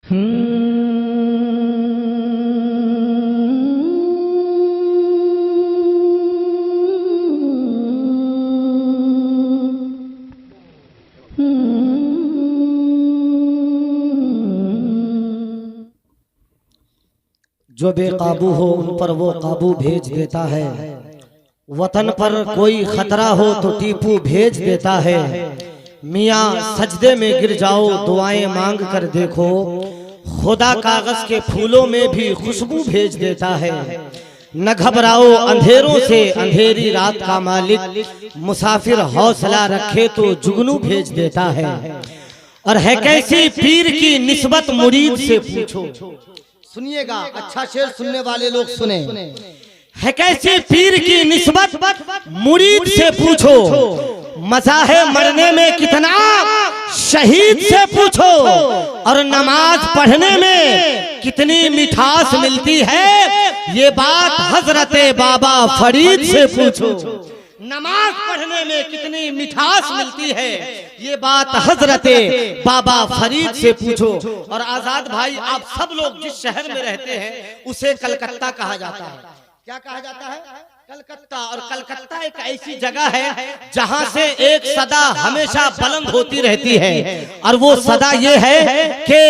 जो बेकाबू हो उन पर वो काबू भेज देता है। वतन पर कोई खतरा हो तो टीपू भेज देता है। मियाँ सजदे में गिर जाओ दुआएं मांग कर देखो, खुदा कागज के फूलों में भी खुशबू भेज देता है। न घबराओ अंधेरों से, अंधेरी रात का मालिक मुसाफिर हौसला रखे तो जुगनू भेज देता है। और है कैसी पीर की निस्बत मुरीद से पूछो। सुनिएगा, अच्छा शेर सुनने वाले लोग सुने। है कैसी पीर की निस्बत मुरीद से पूछो, मजा है मरने में कितना शहीद से पूछो, और नमाज पढ़ने में कितनी मिठास मिलती है ये बात हजरते बाबा फरीद से पूछो। नमाज पढ़ने में कितनी मिठास मिलती है ये बात हजरते बाबा फरीद से पूछो। और आजाद भाई, आप सब लोग जिस शहर में रहते हैं उसे कलकत्ता कहा जाता है। क्या कहा जाता है? कलकत्ता। और कलकत्ता एक ऐसी जगह है जहां से एक सदा हमेशा बुलंद होती रहती है, और वो सदा ये है कि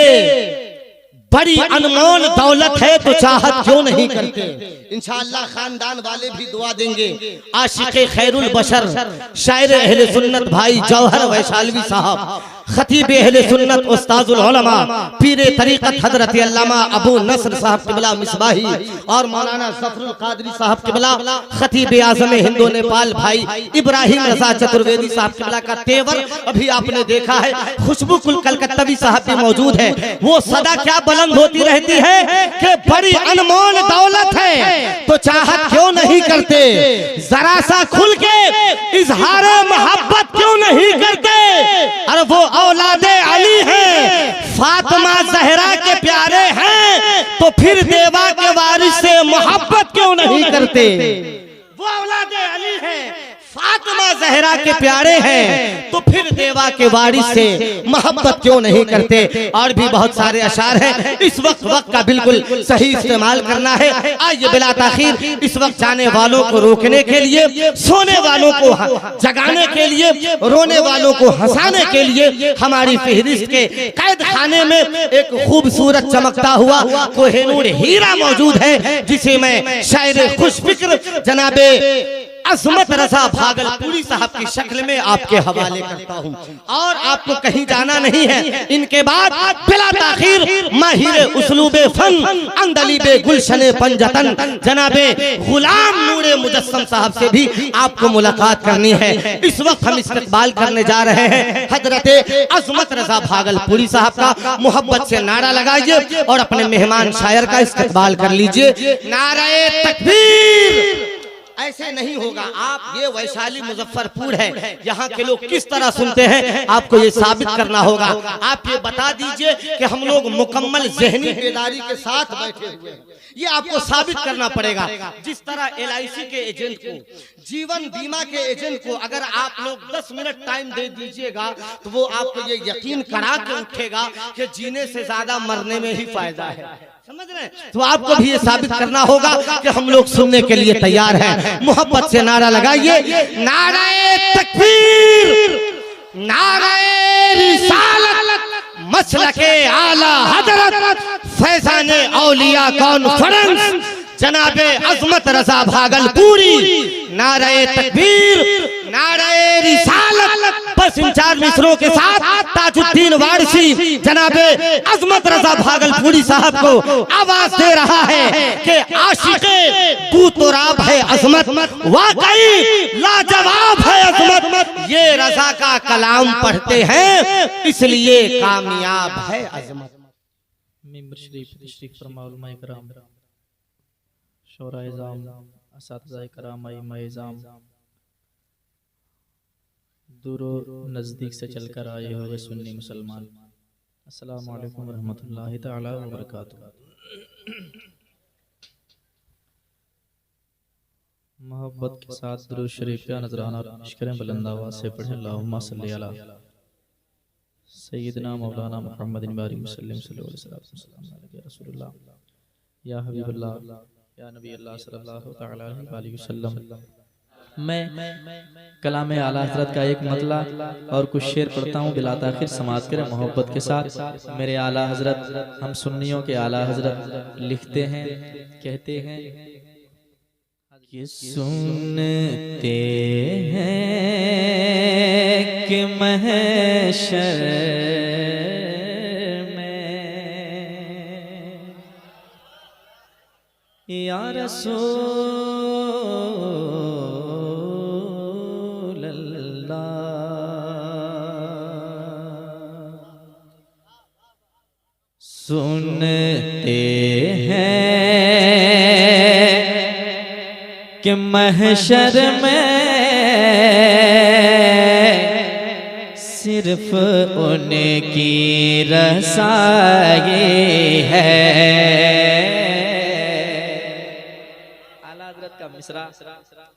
बड़ी अनमोल दौलत है तो चाहत क्यों नहीं करते। इंशाअल्लाह खानदान वाले भी दुआ देंगे। आशिक़े खैरुल बशर शायर अहले सुन्नत भाई जौहर वैशालवी साहब, खतीब अहले सुन्नत उस्ताजुल उलमा पीर तरीक़त हजरत अल्लामा अबू नस्र साहब क़िबला मिसबाही और मौलाना ज़फ़रुल क़ादरी साहब क़िबला, खतीब आज़म हिंदो नेपाल भाई इब्राहिम रज़ा चतुर्वेदी साहब क़िबला का तेवर अभी आपने देखा है। खुशबू कुल कलकत्तवी साहब भी मौजूद है। वो सदा क्या बुलंद होती रहती है कि बड़ी अनमोल दौलत है तो चाहत क्यों नहीं करते, जरा सा खुल के इजहार मोहब्बत क्यों नहीं करते। और वो औलादे अली हैं, फातिमा जहरा के प्यारे हैं, तो फिर देवा के वारिस से मोहब्बत क्यों नहीं करते। वो औलादे अली हैं, फातिमा जहरा के प्यारे हैं, तो फिर देवा के वारिस से मोहब्बत क्यों नहीं करते। और भी बहुत सारे अशार हैं। इस वक्त का बिल्कुल सही इस्तेमाल करना है। आइए बिला ताखीर इस वक्त जाने वालों को रोकने के लिए, सोने वालों को जगाने के लिए, रोने वालों को हंसाने के लिए हमारी फहरिस्त के कैद खाने में एक खूबसूरत चमकता हुआ कोहिनूर हीरा मौजूद है, जिसे मैं शायर खुशफिक्र जनाबे अज़मत रज़ा भागलपुरी साहब की शक्ल में आपके हवाले करता हूँ। और आपको कहीं जाना नहीं है। इनके बाद बिला ताखीर माहिर उसलूबे फन अंदलीबे गुलशने पंजतन जनाबे गुलाम नूरे मुजस्सम साहब से भी आपको मुलाकात करनी है। इस वक्त हम इस्तकबाल करने जा रहे हैं हजरते अज़मत रज़ा भागलपुरी साहब का। मोहब्बत से नारा लगाइए और अपने मेहमान शायर का इस्तकबाल कर लीजिए। नारे तकबीर। ऐसे नहीं होगा। आप ये वैशाली मुजफ्फरपुर है, यहाँ के लोग किस तरह सुनते हैं आपको ये साबित करना होगा। आप ये बता दीजिए कि हम लोग मुकम्मल ज़हनी बेदारी के साथ बैठे हुए हैं, ये आपको साबित करना पड़ेगा। जिस तरह LIC के एजेंट को, जीवन बीमा के एजेंट को अगर आप लोग 10 मिनट टाइम दे दीजिएगा तो वो आपको ये यकीन करा के उठेगा कि जीने से ज्यादा मरने में ही फायदा है। समझ रहे हैं? तो आपको भी ये साबित करना होगा कि हम लोग सुनने के लिए तैयार हैं। मोहब्बत से नारा लगाइए। नारे तकबीर, नारे रिसालत, मसलके आला हजरत फैज़ाने औलिया कॉन्फ्रेंस जनाबे अज़मत रज़ा भागलपुरी। नारे तकबीर, नारे रिसालत। बस इन 4 मिसरों के साथ ताजुद्दीन वारिसी जनाबे अज़मत रज़ा भागलपुरी साहब को आवाज दे रहा है कि आशिक़े बूतराब है अज़मत, वाकई लाजवाब है अज़मत। ये रज़ा का कलाम पढ़ते हैं इसलिए कामयाब है अज़मत। मिंबर शरीफ तशरीफ फरमा उलमा इकराम, शोरा इज़ाम, असातिज़ा इकराम, आइम्मा इज़ाम, दूरो नज़दीक से चलकर आए हुए सुन्नी मुसलमान, अस्सलामु अलैकुम रहमतुल्लाहि तआला व बरकातुहू। मोहब्बत के साथ दुरूद शरीफ का नजराना पेश करें, बुलंद आवाज़ से पढ़ें। अल्लाहुम्मा सल्ली अला सय्यदना मौलाना मुहम्मदिन बारिक वसल्लम सल्लल्लाहु अलैहि रसूलुल्लाह या हबीबल्लाह या नबी अल्लाह सल्लल्लाहु तआला अलैहि वसल्लम। मैं कलाम आला हज़रत का एक मतला और कुछ शेर पढ़ता हूँ, बिला ताखिर समाअत करें मोहब्बत के साथ। मेरे आला हज़रत, हम सुन्नियों के आला हज़रत लिखते हैं, कहते हैं कि सुनते हैं कि महशर में या रसूल अल्लाह, सुनते हैं कि महशर में सिर्फ उनकी रसाई है। आला हज़रत का मिसरा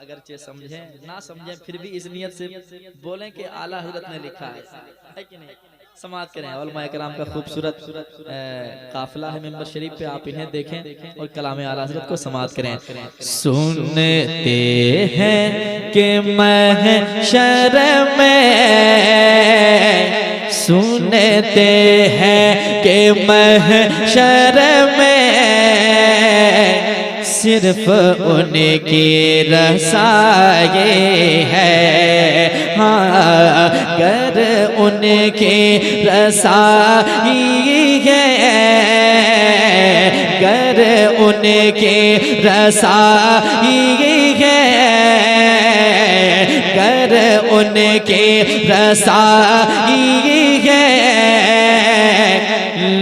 अगरचे समझें ना समझें फिर भी इस नियत से बोलें कि आला हज़रत ने लिखा है कि नहीं। समाअत करें। उलमा इकराम का खूबसूरत काफिला है मिंबर शरीफ पे, आप इन्हें देखें और कलाम आला हज़रत को समाअत करें। सुनते हैं कि महशर में, सुनते हैं कि महशर में सिर्फ उनकी रसाई है। हाँ, कर उनकी रसाई है, कर उनकी रसाई है, कर उनकी रसाई है।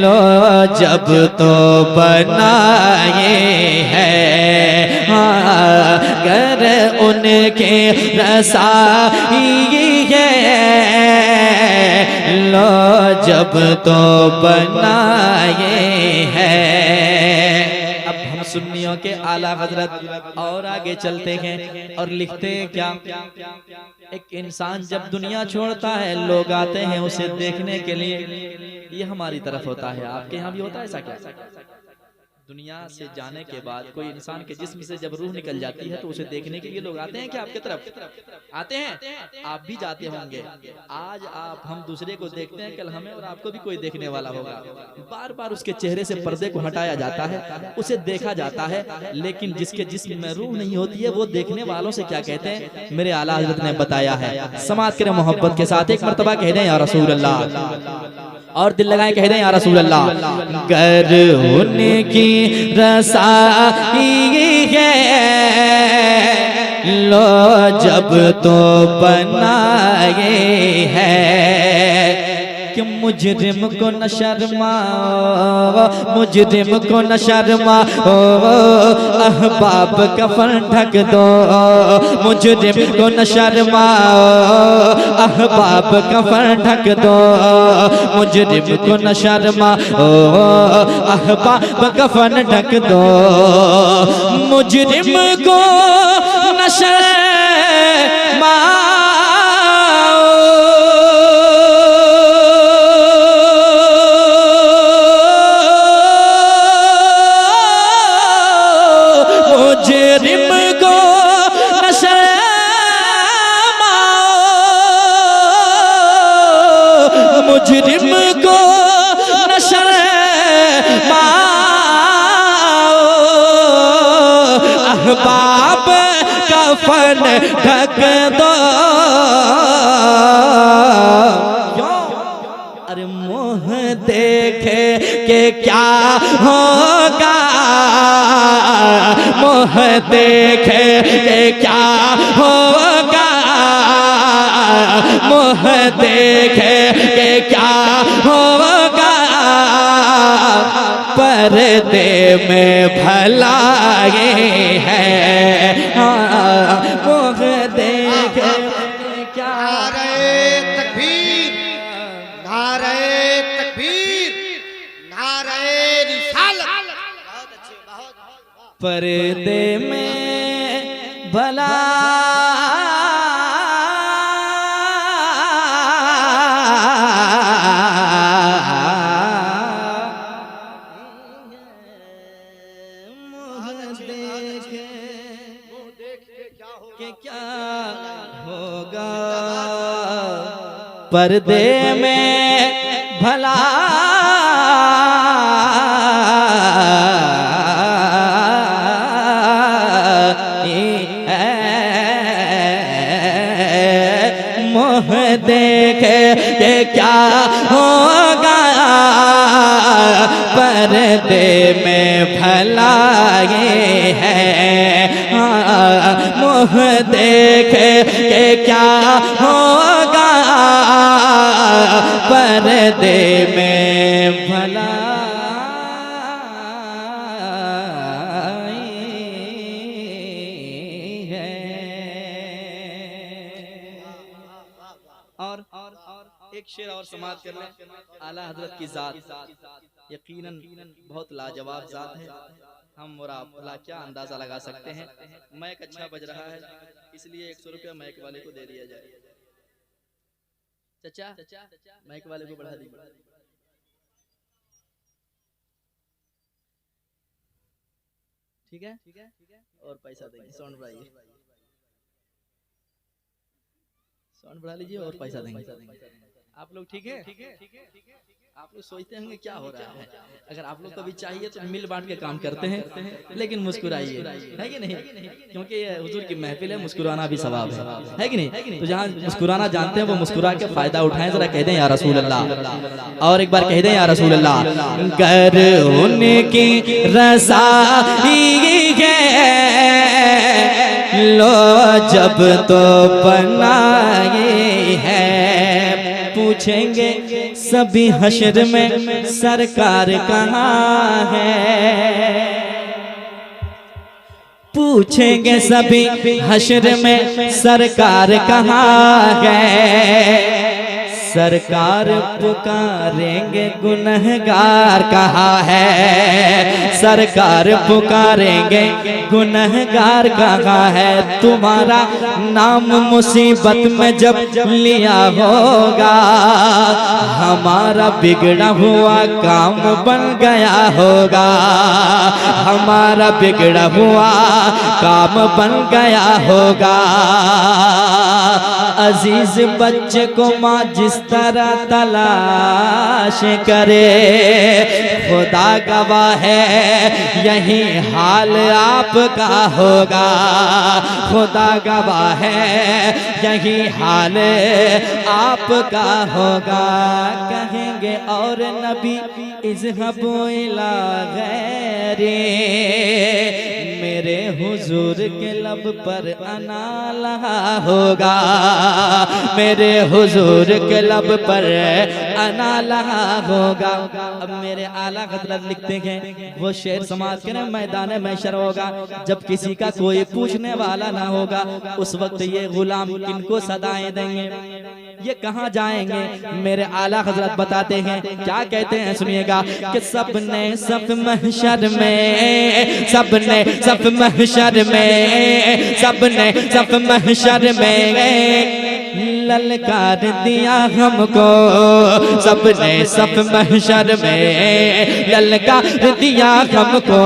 लो जब तो बनाए हैं, हाँ, कर उनके रसाई है। लो जब तो बनाए हैं। अब हम सुन्नियों के आला हज़रत और आगे चलते हैं और लिखते हैं क्या। एक इंसान जब दुनिया छोड़ता है, लोग आते हैं उसे देखने के लिए। ये हमारी तरफ होता है, आपके यहाँ भी होता है ऐसा क्या? दुनिया से जाने के बाद कोई इंसान के जिस्म से जब रूह निकल जाती है तो उसे देखने के लिए लोग आते हैं क्या आपके तरफ? आते हैं। आप भी जाते होंगे। आज आप हम दूसरे को देखते हैं, कल हमें और आपको भी कोई देखने वाला होगा। बार बार उसके चेहरे से पर्दे को हटाया जाता है, उसे देखा जाता है, लेकिन जिसके जिस्म में रूह नहीं होती है वो देखने वालों से क्या कहते हैं? मेरे आला हज़रत ने बताया है। समाअत करें मोहब्बत के साथ, एक मर्तबा कह दें या रसूल अल्लाह, और दिल लगाए कह दें या रसूल अल्लाह। कर उनकी रसाई है, लो जब तो बनाए हैं। कि मुजरिम को न शर्माओ, मुजरिम को न शर्माओ, अहबाब कफन ढक दो। मुजरिम को न शर्माओ, अहबाब कफन ढक दो। मुजरिम को न शर्माओ, अहबाब कफन ढक दो। मुजरिम को न शर्माओ, मुजरिम को न शर्माओ, मुजरिम को न शर्माओ, अहबाब कफन ढक दो। अरे मुँह देखे के क्या होगा, मुँह देखे के क्या होगा, मुँह देखे के क्या होगा। पर्दे में भलाई है, हाँ, मुँह देखे क्या। नारे तकबीर, नारे तकबीर, नारे रिसालत। पर्दे में भला पर्दे में भला मोह देख के क्या होगा, पर्दे में भला ये है। हाँ, मोह देख के क्या होगा, पर्दे में भला और एक शेर और समाप्त कर लें। आला हजरत की जात यकीनन बहुत लाजवाब जात है। हम और आप भला क्या अंदाजा लगा सकते हैं। मैक अच्छा बज रहा है इसलिए 100 रुपया मैक वाले को दे दिया जाए। चाचा मैक वाले को बढ़ा दी। ठीक है और पैसा देंगे। साउंड बढ़ाइए, साउंड बढ़ा लीजिए और पैसा देंगे। आप लोग ठीक है? आप लोग सोचते होंगे क्या हो रहा है। अगर आप लोग कभी चाहिए तो मिल बांट के काम करते हैं, लेकिन मुस्कुराइए, है कि नहीं? क्योंकि ये हुजूर की महफिल है, मुस्कुराना भी सवाब है कि नहीं? तो जहाँ मुस्कुराना जानते हैं वो मुस्कुरा के फायदा उठाएं। जरा कह दें या रसूल अल्लाह, और एक बार कह दें या रसूल अल्लाह। कर उनकी रज़ाई है लो जब तो बनाए है। पूछेंगे सभी हश्र में सरकार कहाँ है। पूछेंगे सभी हश्र में सरकार कहाँ है। सरकार पुकारेंगे गुनहगार कहाँ है। सरकार पुकारेंगे गुनहगार कहाँ है। तुम्हारा नाम मुसीबत में जब लिया होगा, हमारा बिगड़ा हुआ काम बन गया होगा। हमारा बिगड़ा हुआ काम बन गया होगा। अजीज बच्चे को माँ जिस तरह तलाश करे, खुदा गवाह है यही हाल आपका होगा। खुदा गवाह है यही हाल आपका होगा। कहेंगे और नबी इज़हबू इला गैरे, मेरे हुजूर के लब पर अनाला होगा। मेरे हुजूर के लब पर अनाला होगा। अब मेरे आला हज़रत लिखते हैं वो शेर समाज के मैदान महशर होगा जब किसी का कोई पूछने वाला ना होगा। उस वक्त ये गुलाम किनको सदाएं देंगे, ये कहाँ जाएंगे? मेरे आला हज़रत बताते हैं, क्या कहते हैं सुनिएगा कि सबने सब महशर में, सबने सब महशर में, सबने सब महशर में ललकार दिया हमको। सबने सब महशर में ललकार दिया हमको।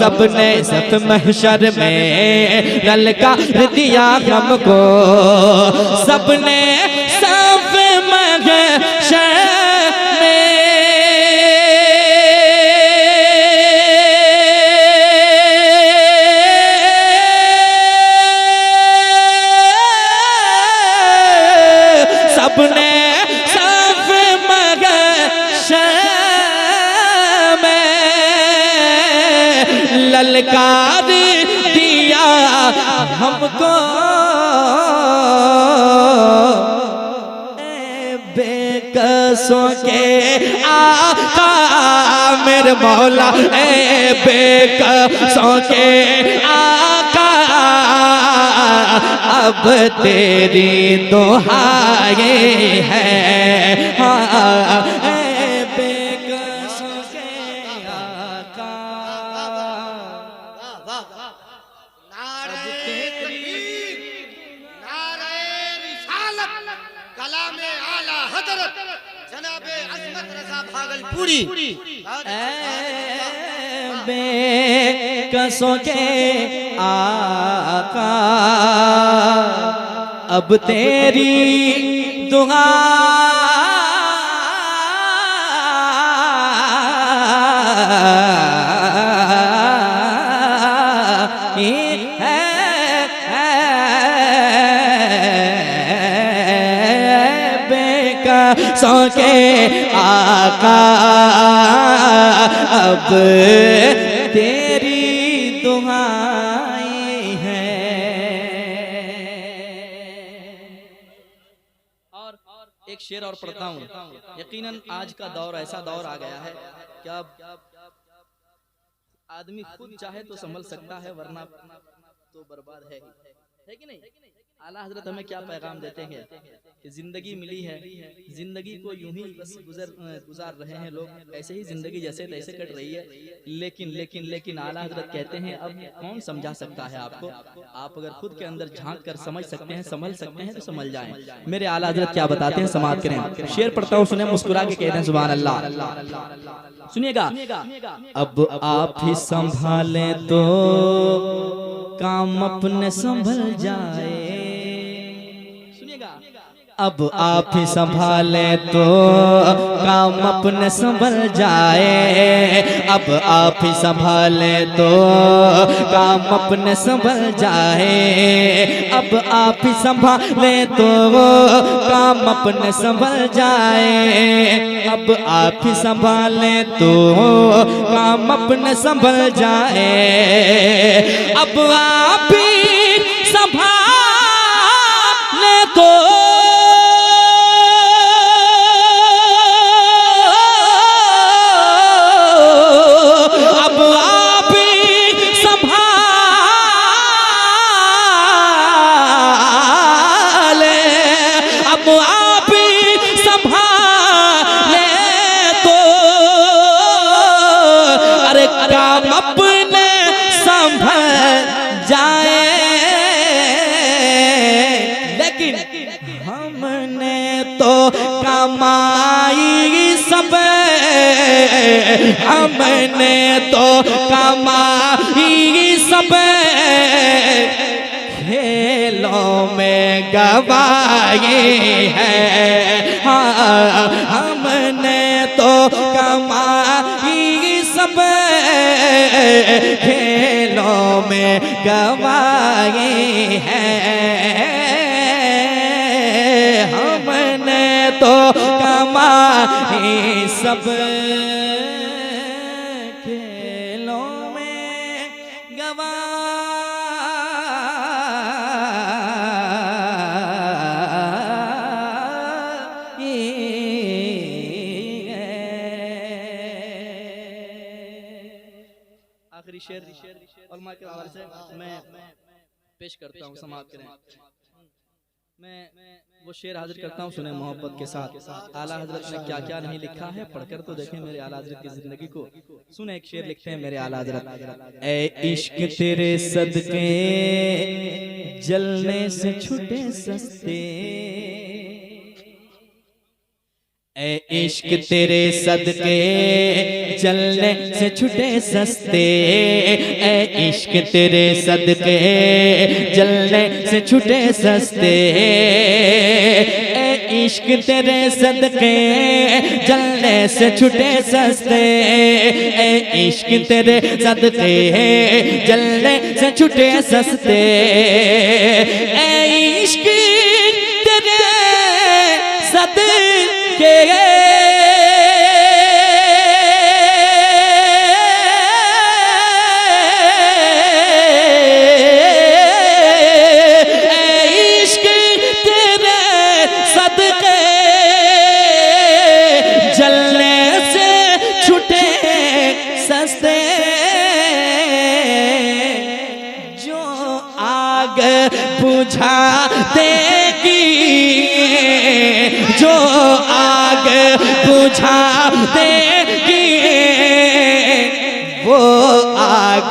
सबने सब महशर में ललकार दिया हमको। सबने सब महशर ललकार दिया हमको। बेकसों के आका मेरे मौला, बेकसों के आका अब तेरी दुहाई है। हाँ बेकसों के आका अब तेरी सो के आका अब तेरी दुआएं हैं। और एक शेर और पढ़ता हूँ। यकीनन आज का दौर ऐसा दौर आ गया है कि अब आदमी खुद चाहे तो संभल सकता है, वरना तो बर्बाद है कि नहीं। आला हजरत हमें क्या पैगाम देते हैं कि जिंदगी मिली है, जिंदगी को यूं ही बस गुजार रहे हैं लोग, ऐसे ही जिंदगी जैसे तैसे कट रही है। लेकिन लेकिन लेकिन आला हजरत कहते हैं अब कौन समझा सकता है आपको। आप अगर खुद के अंदर झांक कर समझ सकते हैं, संभल सकते हैं तो संभल जाएं। मेरे आला हजरत क्या बताते हैं, समाप्त करें। शेर पढ़ता हूँ, सुने, मुस्कुरा के कहते हैं सुभान अल्लाह। सुनिएगा। अब आप ही संभाले तो काम अपने संभल जाए। अब आप ही संभाले तो काम अपने संभल जाए। अब आप ही संभाले तो काम अपने संभल जाए। अब आप ही संभाले तो काम अपने संभल जाए। अब आप ही संभाले तो काम अपने संभल जाए। अब आप ही संभाले तो काम अपने संभल जाए। लेकिन हमने तो कमाई सब, हमने तो कमाई सब खेलों में गवाए हैं। हाँ, हमने तो कमाई सब खेलों में गवाए हैं। हमने तो कमाई सब खेलों में आखिरी शेर उलमा के हवाले से मैं पेश करता हूँ, समाप्त करें। मैं वो शेर हाजिर करता हूँ, सुने मोहब्बत के साथ। आला हजरत ने क्या क्या नहीं लिखा है, पढ़कर तो देखें मेरे आला हजरत की जिंदगी को। सुने, एक शेर लिखते हैं मेरे आला हजरत। ए इश्क तेरे सदके जलने से छूटे सस्ते, ए इश्क तेरे सदके जलने से छूटे सस्ते। ए इश्क तेरे सदके जलने से छूटे सस्ते। ए इश्क तेरे सदके जलने से छूटे सस्ते। ए इश्क तेरे सदके जलने से छूटे सस्ते। ए इश्क तेरे सदके इश्क तेरे सदके जलने से छूटे सस्ते। जो आग बुझा देगी, जो आग बुझा देगी, वो आग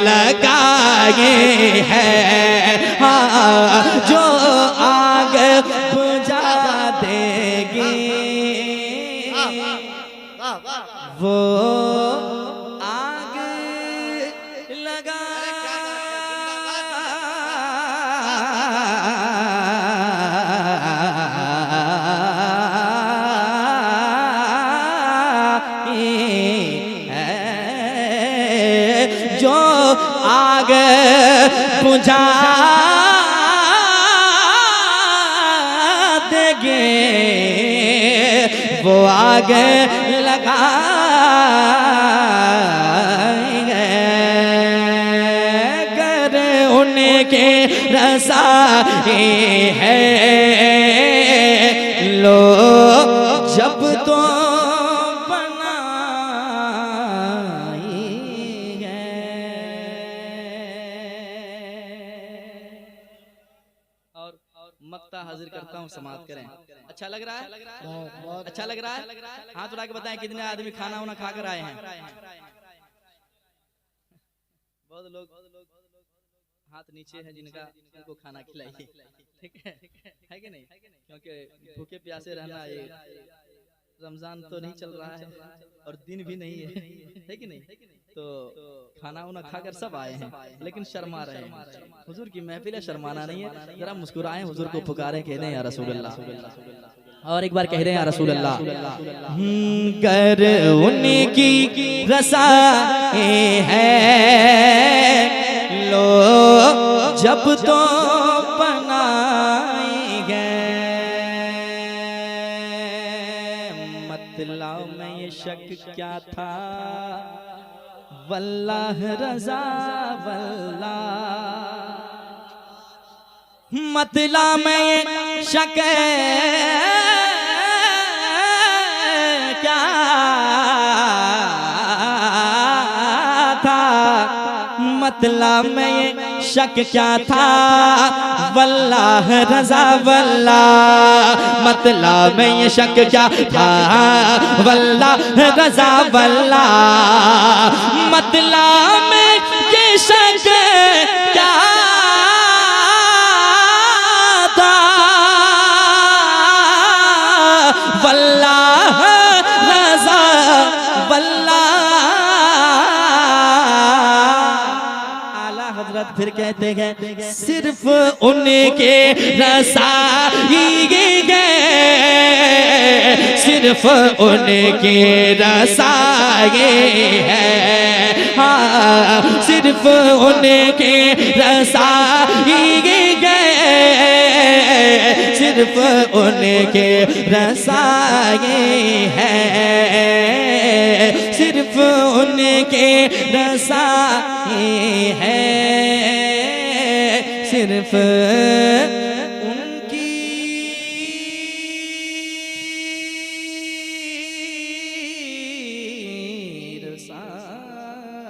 लगाए हैं। हाँ, जो आग बुझा देगी, वो आग लगा जो आग बुझा देंगे वो आग लगाएंगे। कर उनके रसाए है लो जब तो मक्ता हाजिर करता हूँ, समाप्त करें। अच्छा लग रहा है? अच्छा लग रहा है? हाथ उठा के बताएं कितने आदमी खाना वाना खाकर आए हैं। बहुत लोग हाथ नीचे है जिनका, उनको खाना खिलाइए, ठीक है कि नहीं? क्योंकि भूखे प्यासे रहना ये रमजान तो नहीं चल रहा है और दिन भी नहीं है कि नहीं? तो खाना वाना खाकर सब आए हैं लेकिन शर्मा रहे हैं। हुजूर की महफिल है, शर्माना नहीं है। जरा मुस्कुराएं, हुजूर को पुकारें, कह दें या रसूल अल्लाह, और एक बार कह दें या रसूल अल्लाह। कर उनकी रसाए है लो जब तो बनाएंगे। मतलब में ये शक क्या था वल्लाह रज़ा वल्लाह। मतलब में ये शक क्या था, मतलब में ये शक क्या था वल्लाह रज़ा वल्लाह। मतलब में ये शक क्या था वल्लाह रज़ा वल्लाह। मतलब में ये शक क्या था वल्लाह रज़ा वल्लाह। फिर कहते हैं सिर्फ उनके रसाई है, सिर्फ उनके रसाए है। हाँ सिर्फ उनके रसाई है, सिर्फ उनके रसाए है, सिर्फ उनके रसाए है, सिर्फ उनकी रसाई